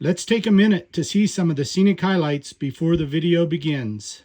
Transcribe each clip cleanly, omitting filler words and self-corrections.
Let's take a minute to see some of the scenic highlights before the video begins.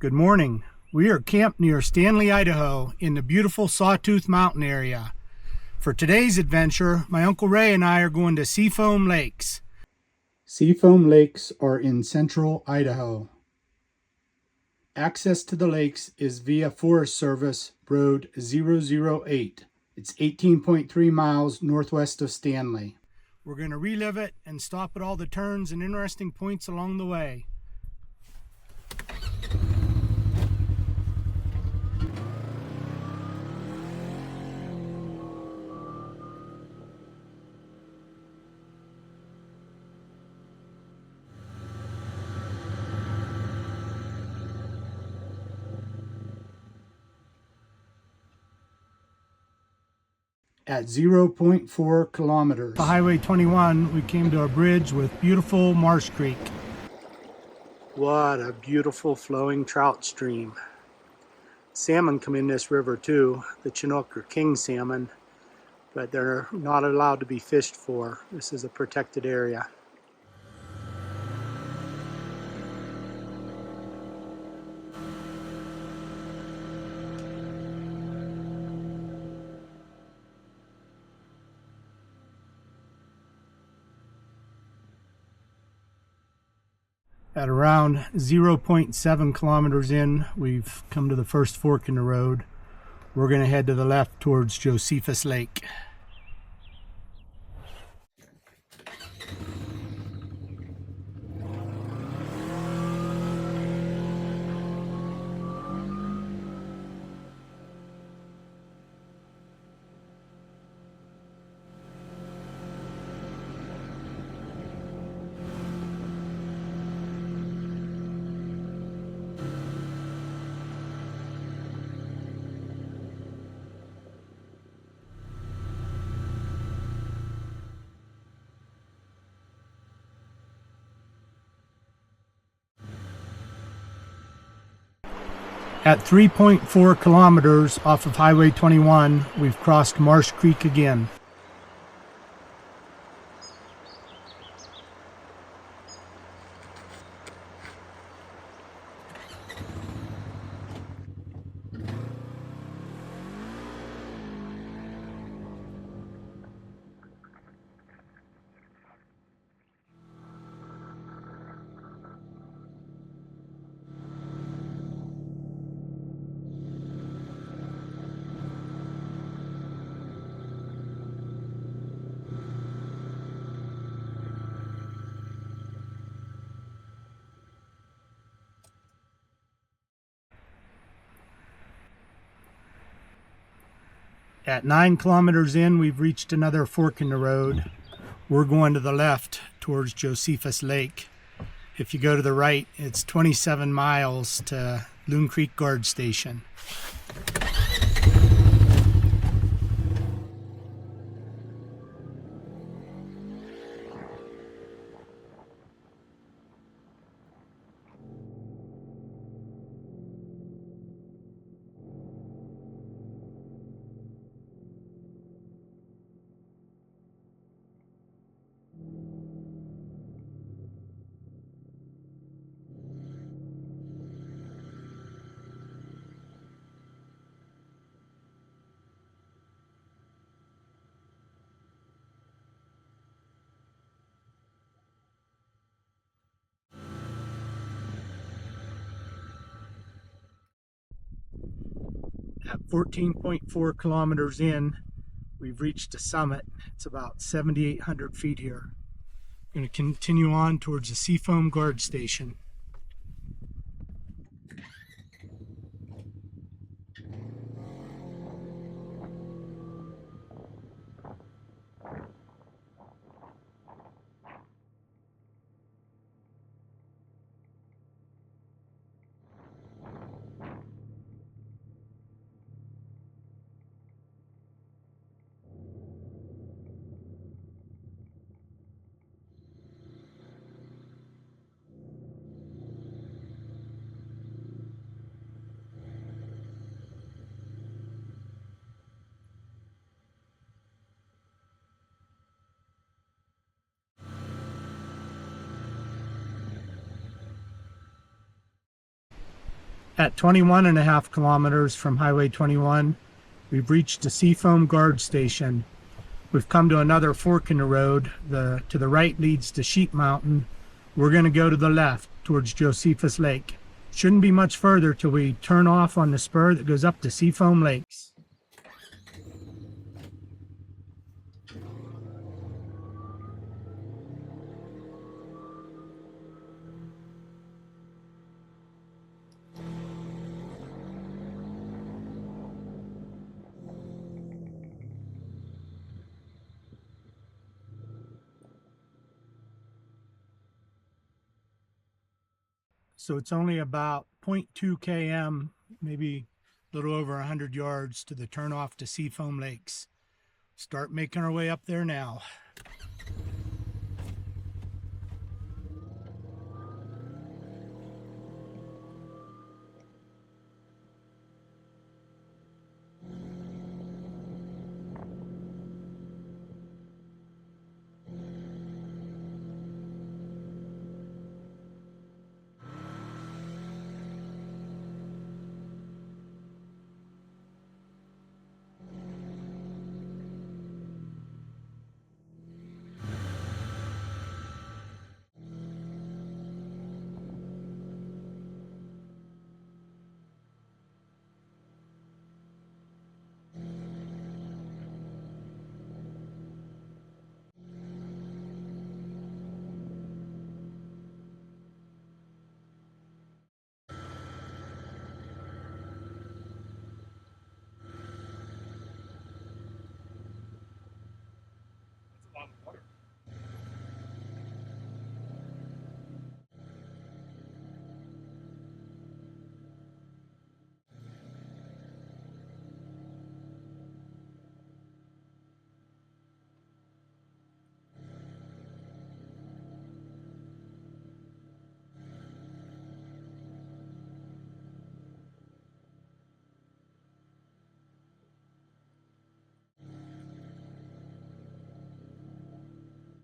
Good morning. We are camped near Stanley, Idaho in the beautiful Sawtooth Mountain area. For today's adventure, my Uncle Ray and I are going to Seafoam Lakes. Seafoam Lakes are in central Idaho. Access to the lakes is via Forest Service Road 008. It's 18.3 miles northwest of Stanley. We're going to relive it and stop at all the turns and interesting points along the way. At 0.4 kilometers. On Highway 21, we came to a bridge with beautiful Marsh Creek. What a beautiful flowing trout stream. Salmon come in this river too, the Chinook or king salmon, but they're not allowed to be fished for. This is a protected area. At around 0.7 kilometers in, we've come to the first fork in the road. We're going to head to the left towards Josephus Lake. At 3.4 kilometers off of Highway 21, we've crossed Marsh Creek again. At 9 kilometers in, we've reached another fork in the road. We're going to the left towards Josephus Lake. If you go to the right, it's 27 miles to Seafoam Creek Guard Station. At 14.4 kilometers in, we've reached the summit. It's about 7,800 feet here. I'm going to continue on towards the Seafoam Guard Station. At 21.5 kilometers from Highway 21, we've reached the Seafoam Guard Station. We've come to another fork in the road. To the right leads to Sheep Mountain. We're going to go to the left towards Josephus Lake. Shouldn't be much further till we turn off on the spur that goes up to Seafoam Lakes. So it's only about 0.2 km, maybe a little over 100 yards to the turnoff to Seafoam Lakes. Start making our way up there now.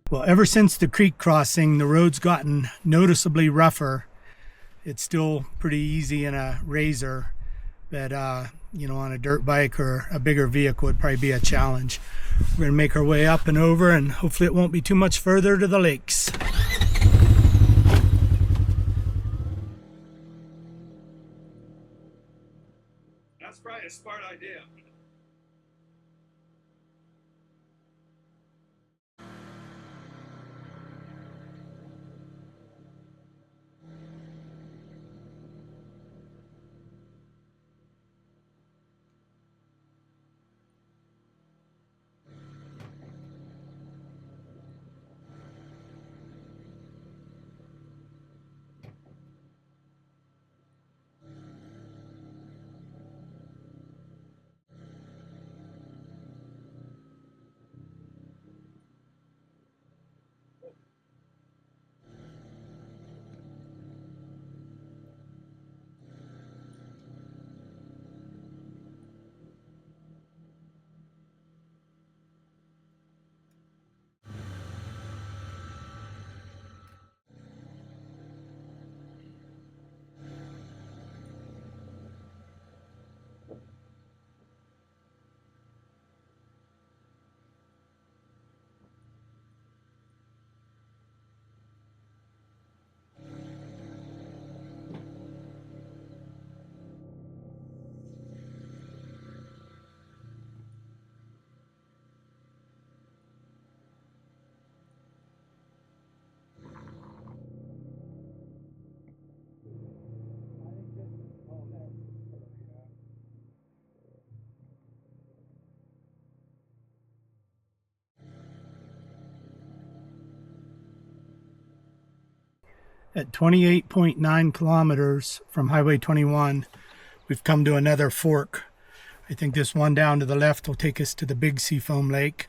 Well, ever since the creek crossing, the road's gotten noticeably rougher. It's still pretty easy in a RZR, but you know, on a dirt bike or a bigger vehicle would probably be a challenge. We're gonna make our way up and over, and hopefully it won't be too much further to the lakes. That's probably a smart idea. At 28.9 kilometers from Highway 21, we've come to another fork. I think this one down to the left will take us to the big Seafoam Lake,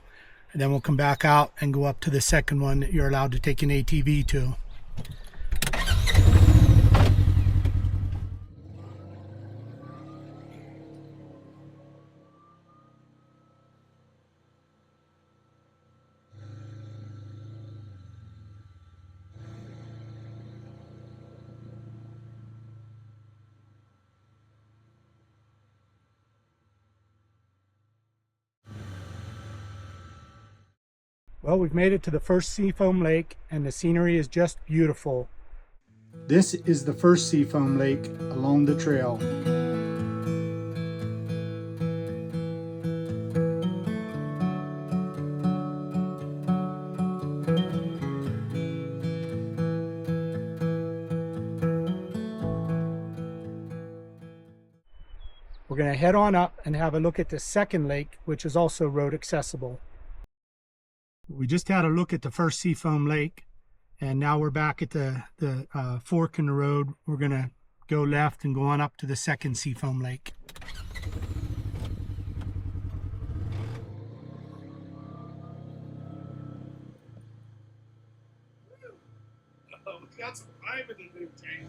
and then we'll come back out and go up to the second one that you're allowed to take an ATV to. Well, we've made it to the first Seafoam Lake, and the scenery is just beautiful. This is the first Seafoam Lake along the trail. We're going to head on up and have a look at the second lake, which is also road accessible. We just had a look at the first Seafoam Lake, and now we're back at the fork in the road. We're going to go left and go on up to the second Seafoam Lake. Oh, we got some time in the new tank.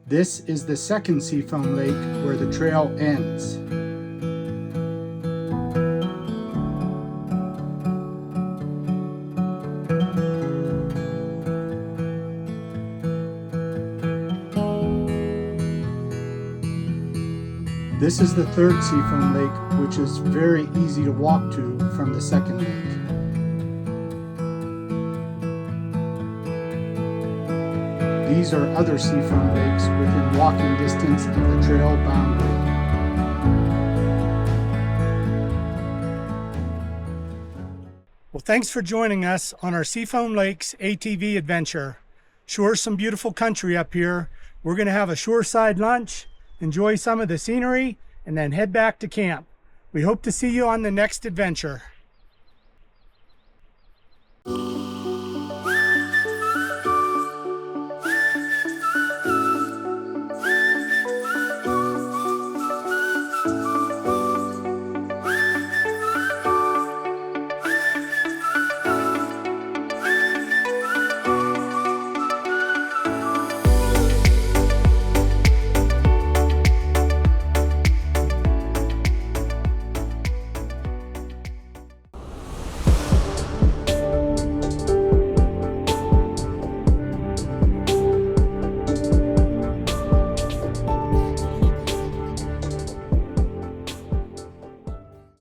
This is the second Seafoam Lake where the trail ends. This is the third Seafoam Lake, which is very easy to walk to from the second lake. These are other Seafoam Lakes within walking distance of the trail boundary. Well, thanks for joining us on our Seafoam Lakes ATV adventure. Sure, some beautiful country up here. We're going to have a shoreside lunch, enjoy some of the scenery, and then head back to camp. We hope to see you on the next adventure.